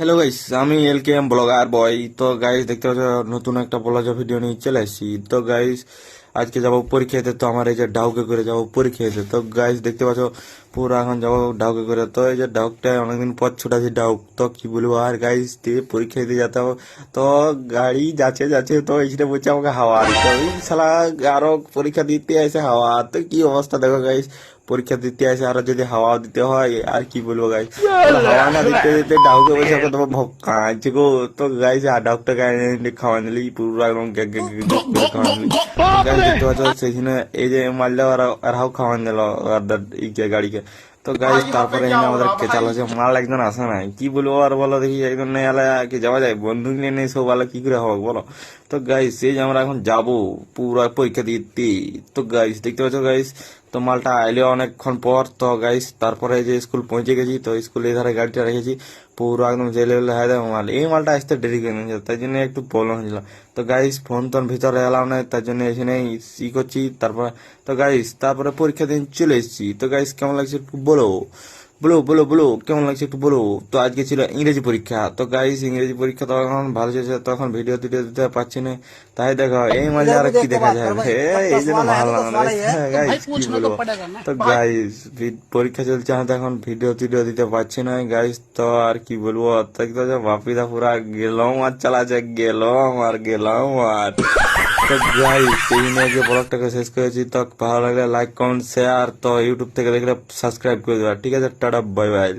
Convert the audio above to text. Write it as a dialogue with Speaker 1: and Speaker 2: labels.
Speaker 1: Hello guys, আমি এলকেএম blogger বয়। তো guys দেখতে পাচ্ছ নতুন একটা ব্লগার ভিডিও নিয়ে চলে আসছি। তো গাইস আজকে যাবো পরীক্ষা দিতে। তো আমার এই যে ডাউকে করে যাবো পরীক্ষা দিতে। তো গাইস দেখতে পাচ্ছ পুরো এখন যাবো ডাউকে করে। তো এই যে ডাউকটা অনেকদিন পর ছুটাছি ডাউক, তো কি বলবো আর গাইস দিয়ে পরীক্ষা দিতে যেতে হবে। তো গাড়ি যাচ্ছে যাচ্ছে তো এখানে বলছে আমাকে হাওয়া দিতে হবে। এই শালা আরো পরীক্ষা দিতে আসে হাওয়া, তো কি অবস্থা দেখো গাইস। পরীক্ষা দিতে আসে আরো যদি হাওয়া দিতে হয় আর কি বলবো গাইস। হাওয়া না দিতে দিতে ডাউকে বসে এখন তোমার কাঁদছে গো। তো গাইস ডাউকটা গায়ে খাওয়া নিলি পুরো একদম গ্যাগ গ্যাগ গ্যাগ গ্যাগ করে খাওয়া নিলি। তো গাইস দেখতে পাচ্ছ সেইখানে এই যে মারলে আর হাও খাওয়ান দিল গাড়িকে। তো গাইস তারপরে এখানে আমাদের কেচাল হচ্ছে মাল একজন আসে নাই, কি বলবো আর বলো দেখি একজন নেই এলে কি যাওয়া যায়, বন্দুক নিয়ে নেই সব আলা কি করে হবে বলো। তো গাইস এই যে আমরা এখন যাবো পুরো পরীক্ষা দিতে। তো গাইস দেখতে পাচ্ছ গাইস, তো মালটা আইলে অনেকক্ষণ পর। তো গাইস তারপরে যে স্কুল পৌঁছে গেছি, তো স্কুলের ধারে গাড়িটা রেখেছি পুরো একদম জেলে হয়ে যাবে মাল। এই মালটা আসতে দেরি করে নিয়েছে, তাই জন্য একটু প্রবলেম হয়েছিল। তো গাইস ফোন টোন ভিতরে এলাম না, তার জন্য এখানে ই করছি। তারপরে তো গাইস তারপরে পরীক্ষা দিন চলে এসেছি। তো গাইস কেমন লাগছে একটু বলো, বলো বলো বলো কেমন লাগছে একটু বলো। তো আজকে ছিল ইংরেজি পরীক্ষা। তো গাইস ইংরেজি পরীক্ষা তো এখন ভালো চলছে, তখন ভিডিও টিডিও দিতে পারছি না। তাই দেখো এই মাঝে আর কি দেখা যায় এই জন্য ভালো লাগে না গাইস, কি বলবো। তো গাইস পরীক্ষা চলছে, আমি তো এখন ভিডিও টিডিও দিতে পারছি না গাইস। তো আর কি বলবো, দেখতে বাপিদা পুরা গেলাম আর চালাচ্ছে, গেলাম আর গেলাম আর। তো গাইস এই নিয়ে যে ব্লগটাকে শেষ করেছি। তো ভালো লাগলে লাইক কমেন্ট শেয়ার, তো ইউটিউব থেকে দেখলে সাবস্ক্রাইব করে দেবা। ঠিক আছে, টাটা বাই বাই।